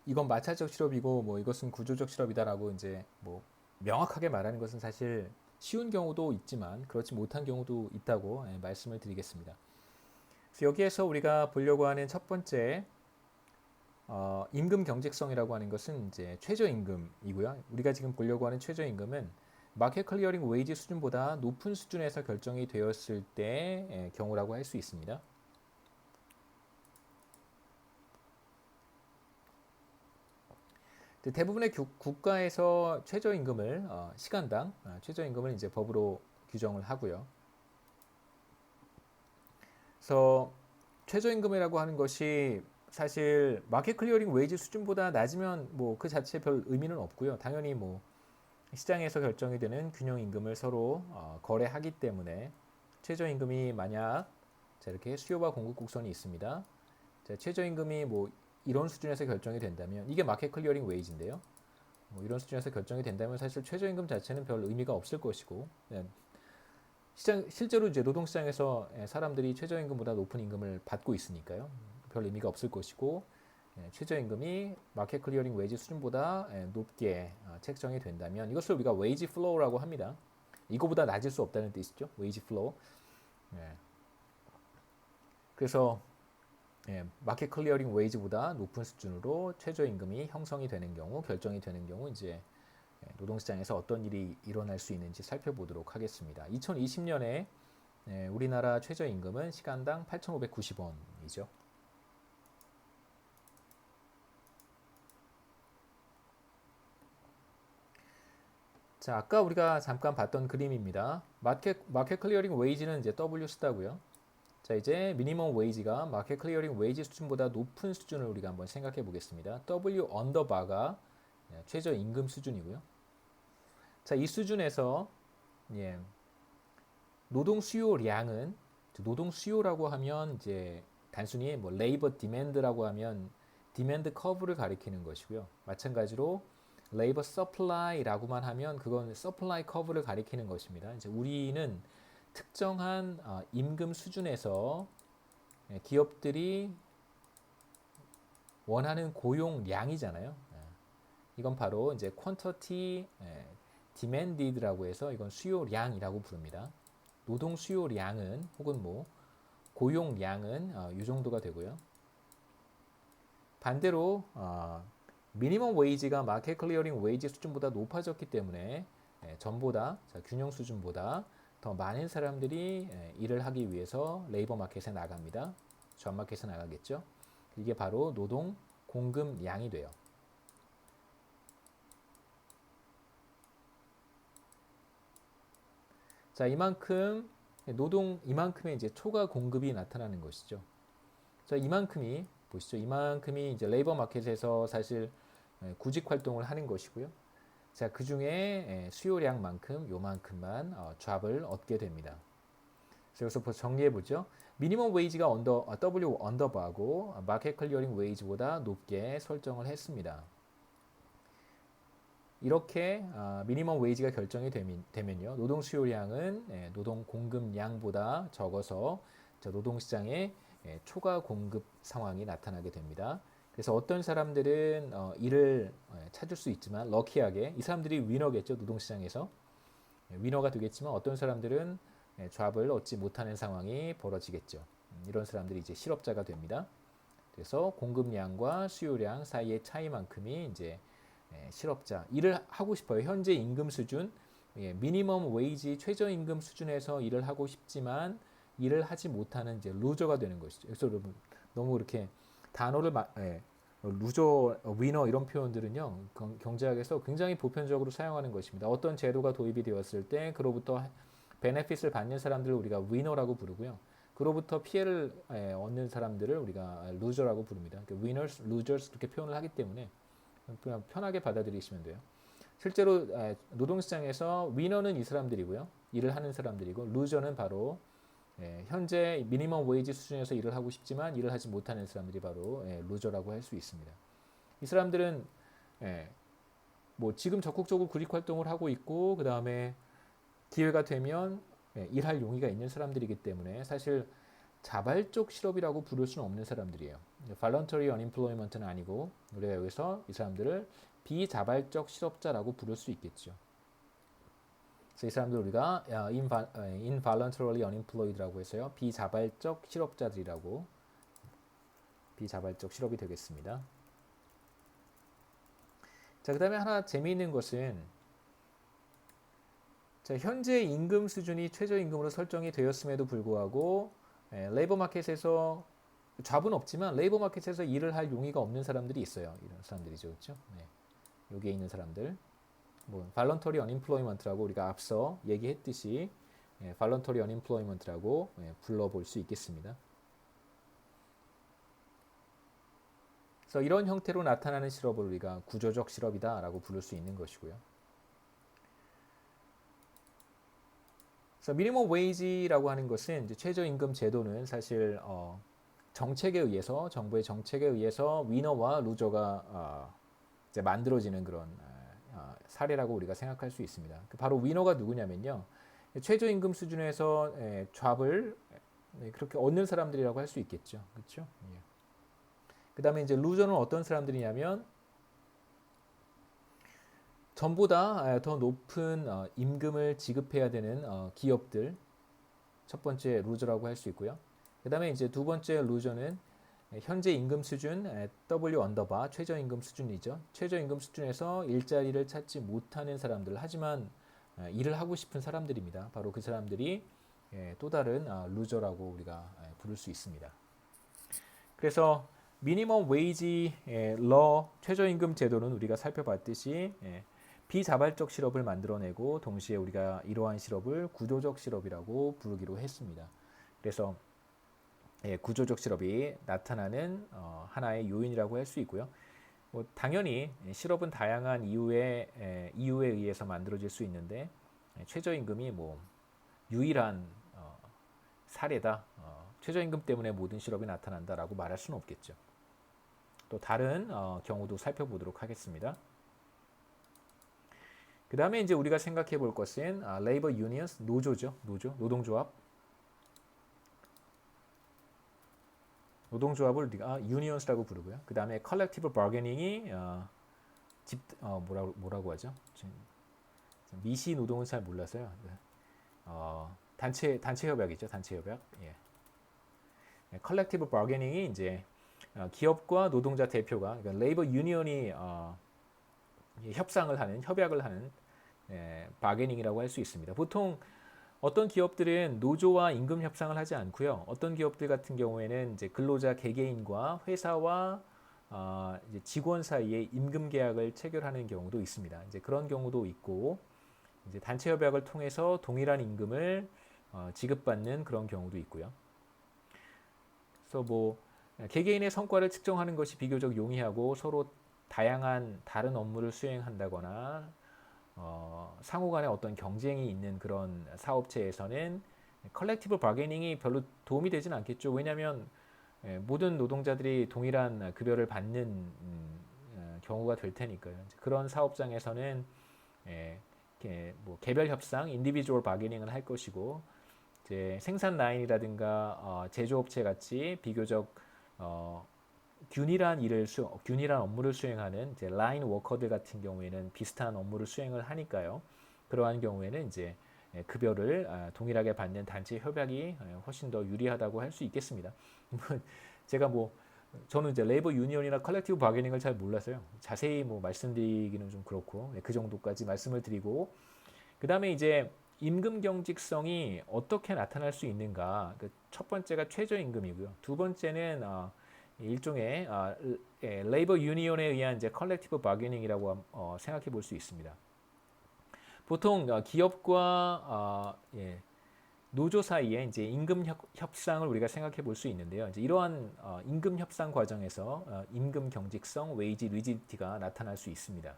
이건 마찰적 실업이고 뭐 이것은 구조적 실업이다라고 이제 뭐 명확하게 말하는 것은 사실 쉬운 경우도 있지만 그렇지 못한 경우도 있다고 말씀을 드리겠습니다. 그래서 여기에서 우리가 보려고 하는 첫 번째 임금 경직성이라고 하는 것은 이제 최저임금이고요. 우리가 지금 보려고 하는 최저임금은 마켓 클리어링 웨이지 수준보다 높은 수준에서 결정이 되었을 때 경우라고 할 수 있습니다. 대부분의 국가에서 최저임금을 시간당 최저임금을 이제 법으로 규정을 하고요. 그래서 최저임금이라고 하는 것이 사실 마켓 클리어링 웨이지 수준보다 낮으면 뭐 그 자체에 별 의미는 없고요. 당연히 뭐 시장에서 결정이 되는 균형임금을 서로 거래하기 때문에 최저임금이 만약 자 이렇게 수요와 공급 곡선이 있습니다. 자, 최저임금이 뭐 이런 수준에서 결정이 된다면 이게 마켓 클리어링 웨이지인데요. 뭐 이런 수준에서 결정이 된다면 사실 최저임금 자체는 별 의미가 없을 것이고 실제로 이제 노동시장에서 사람들이 최저임금보다 높은 임금을 받고 있으니까요. 별 의미가 없을 것이고 최저임금이 마켓 클리어링 웨이지 수준보다 높게 책정이 된다면 이것을 우리가 웨이지 플로우라고 합니다. 이거보다 낮을 수 없다는 뜻이죠. 웨이지 플로우. 그래서 마켓 클리어링 웨이지보다 높은 수준으로 최저임금이 형성이 되는 경우, 결정이 되는 경우 이제 노동시장에서 어떤 일이 일어날 수 있는지 살펴보도록 하겠습니다. 2020년에 우리나라 최저임금은 시간당 8,590원이죠. 자, 아까 우리가 잠깐 봤던 그림입니다. 마켓 클리어링 웨이지는 이제 W 쓰다고요. 자, 이제 미니멈 웨이지가 마켓 클리어링 웨이지 수준보다 높은 수준을 우리가 한번 생각해 보겠습니다. W 언더바가 최저임금 수준이고요. 자, 이 수준에서 예, 노동 수요량은 노동 수요라고 하면 이제 단순히 뭐 레이버 디맨드라고 하면 디맨드 커브를 가리키는 것이고요. 마찬가지로 레이버 서플라이라고만 하면 그건 서플라이 커브를 가리키는 것입니다. 이제 우리는 특정한 임금 수준에서 기업들이 원하는 고용량이잖아요. 이건 바로 이제 quantity demanded라고 해서 이건 수요량이라고 부릅니다. 노동 수요량은 혹은 뭐 고용량은 이 정도가 되고요. 반대로 미니멈 웨이지가 마켓 클리어링 웨이지 수준보다 높아졌기 때문에 전보다 균형 수준보다 더 많은 사람들이 일을 하기 위해서 레이버 마켓에 나갑니다. 존 마켓에 나가겠죠. 이게 바로 노동 공급량이 돼요. 자, 이만큼의 이제 초과 공급이 나타나는 것이죠. 자, 이만큼이 보시죠. 이만큼이 이제 레이버 마켓에서 사실 구직 활동을 하는 것이고요. 자, 그 중에 수요량만큼 요만큼만 잡을 얻게 됩니다. 그래서 정리해 보죠. 미니멈 웨이지가 W 언더바고 마켓 클리어링 웨이지보다 높게 설정을 했습니다. 이렇게 미니멈 웨이지가 결정이 되면요. 노동 수요량은 노동 공급량보다 적어서 노동시장에 초과 공급 상황이 나타나게 됩니다. 그래서 어떤 사람들은 일을 찾을 수 있지만 럭키하게 이 사람들이 위너겠죠. 노동시장에서. 위너가 되겠지만 어떤 사람들은 잡을 얻지 못하는 상황이 벌어지겠죠. 이런 사람들이 이제 실업자가 됩니다. 그래서 공급량과 수요량 사이의 차이만큼이 이제 실업자 일을 하고 싶어요. 현재 임금 수준 미니멈 웨이지 최저임금 수준에서 일을 하고 싶지만 일을 하지 못하는 이제 루저가 되는 것이죠. 그래서 여러분 너무 이렇게 단어를 루저, 위너 이런 표현들은요 경제학에서 굉장히 보편적으로 사용하는 것입니다. 어떤 제도가 도입이 되었을 때 그로부터 베네핏을 받는 사람들을 우리가 위너라고 부르고요. 그로부터 피해를 얻는 사람들을 우리가 루저라고 부릅니다. 그러니까 winners, losers 그렇게 표현을 하기 때문에 그냥 편하게 받아들이시면 돼요. 실제로 노동시장에서 위너는 이 사람들이고요. 일을 하는 사람들이고 루저는 바로 현재 미니멈 웨이지 수준에서 일을 하고 싶지만 일을 하지 못하는 사람들이 바로 루저라고 할 수 있습니다. 이 사람들은 뭐 지금 적극적으로 구직 활동을 하고 있고 그 다음에 기회가 되면 일할 용의가 있는 사람들이기 때문에 사실 자발적 실업이라고 부를 수는 없는 사람들이에요. voluntary unemployment는 아니고 우리가 여기서 이 사람들을 비자발적 실업자라고 부를 수 있겠죠. 그래서 이 사람들 우리가 involuntarily unemployed라고 해서요. 비자발적 실업자들이라고 비자발적 실업이 되겠습니다. 자, 그 다음에 하나 재미있는 것은 자, 현재 임금 수준이 최저임금으로 설정이 되었음에도 불구하고 레이버 마켓에서 잡은 없지만 레이버 마켓에서 일을 할 용의가 없는 사람들이 있어요. 이런 사람들이죠. 그렇죠? 네. 여기에 있는 사람들. 뭐 voluntary unemployment라고 우리가 앞서 얘기했듯이 voluntary unemployment라고 불러볼 수 있겠습니다. 그래서 이런 형태로 나타나는 실업을 우리가 구조적 실업이다라고 부를 수 있는 것이고요. 그래서 미니멈 웨이지라고 하는 것은 이제 최저임금 제도는 사실 정책에 의해서 정부의 정책에 의해서 위너와 루저가 이제 만들어지는 그런 사례라고 우리가 생각할 수 있습니다. 바로 위너가 누구냐면요, 최저임금 수준에서 잡을 그렇게 얻는 사람들이라고 할 수 있겠죠, 그렇죠? 예. 그 다음에 이제 루저는 어떤 사람들이냐면 전보다 더 높은 임금을 지급해야 되는 기업들, 첫 번째 루저라고 할 수 있고요. 그 다음에 이제 두 번째 루저는 현재 임금 수준 W 언더바 최저임금 수준이죠. 최저임금 수준에서 일자리를 찾지 못하는 사람들, 하지만 일을 하고 싶은 사람들입니다. 바로 그 사람들이 또 다른 루저라고 우리가 부를 수 있습니다. 그래서 미니멈 웨이지 러 최저임금 제도는 우리가 살펴봤듯이 비자발적 실업을 만들어내고 동시에 우리가 이러한 실업을 구조적 실업이라고 부르기로 했습니다. 그래서 구조적 실업이 나타나는 하나의 요인이라고 할 수 있고요. 뭐 당연히 실업은 다양한 이유에 의해서 만들어질 수 있는데 최저임금이 뭐 유일한 사례다. 최저임금 때문에 모든 실업이 나타난다라고 말할 수는 없겠죠. 또 다른 경우도 살펴보도록 하겠습니다. 그 다음에 이제 우리가 생각해 볼 것은 labor unions, 노조죠. 노동조합. 노동조합을 우리가 unions라고 부르고요. 그 다음에 collective bargaining이 뭐라고 하죠? 미시 노동은 잘 몰라서요. 단체 협약이죠. 단체 협약. 예. collective bargaining이 이제 기업과 노동자 대표가 그러니까 labor union이 협약을 하는 바게닝이라고 할 수 있습니다. 보통 어떤 기업들은 노조와 임금 협상을 하지 않고요. 어떤 기업들 같은 경우에는 이제 근로자 개개인과 회사와 이제 직원 사이에 임금 계약을 체결하는 경우도 있습니다. 이제 그런 경우도 있고, 이제 단체 협약을 통해서 동일한 임금을 지급받는 그런 경우도 있고요. 그래서 뭐 개개인의 성과를 측정하는 것이 비교적 용이하고 서로 다양한 다른 업무를 수행한다거나 상호 간에 어떤 경쟁이 있는 그런 사업체에서는 컬렉티브 바게닝이 별로 도움이 되진 않겠죠. 왜냐하면 모든 노동자들이 동일한 급여를 받는 경우가 될 테니까요. 그런 사업장에서는 뭐 개별 협상, 인디비주얼 바게닝을 할 것이고, 이제 생산 라인이라든가 제조업체 같이 비교적 균일한 업무를 수행하는 이제 라인 워커들 같은 경우에는 비슷한 업무를 수행을 하니까요. 그러한 경우에는 이제 급여를 동일하게 받는 단체 협약이 훨씬 더 유리하다고 할 수 있겠습니다. 제가 저는 이제 레이버 유니언이나 컬렉티브 바게닝을 잘 몰라서요. 자세히 말씀드리기는 좀 그렇고 그 정도까지 말씀을 드리고, 그 다음에 이제 임금 경직성이 어떻게 나타날 수 있는가? 첫 번째가 최저임금이고요. 두 번째는 일종의 레이버 유니온에 의한 이제 컬렉티브 바게닝이라고 생각해 볼 수 있습니다. 보통 기업과 노조 사이에 이제 임금 협상을 우리가 생각해 볼 수 있는데요. 이제 이러한 임금 협상 과정에서 임금 경직성, 웨이지 리지디티가 나타날 수 있습니다.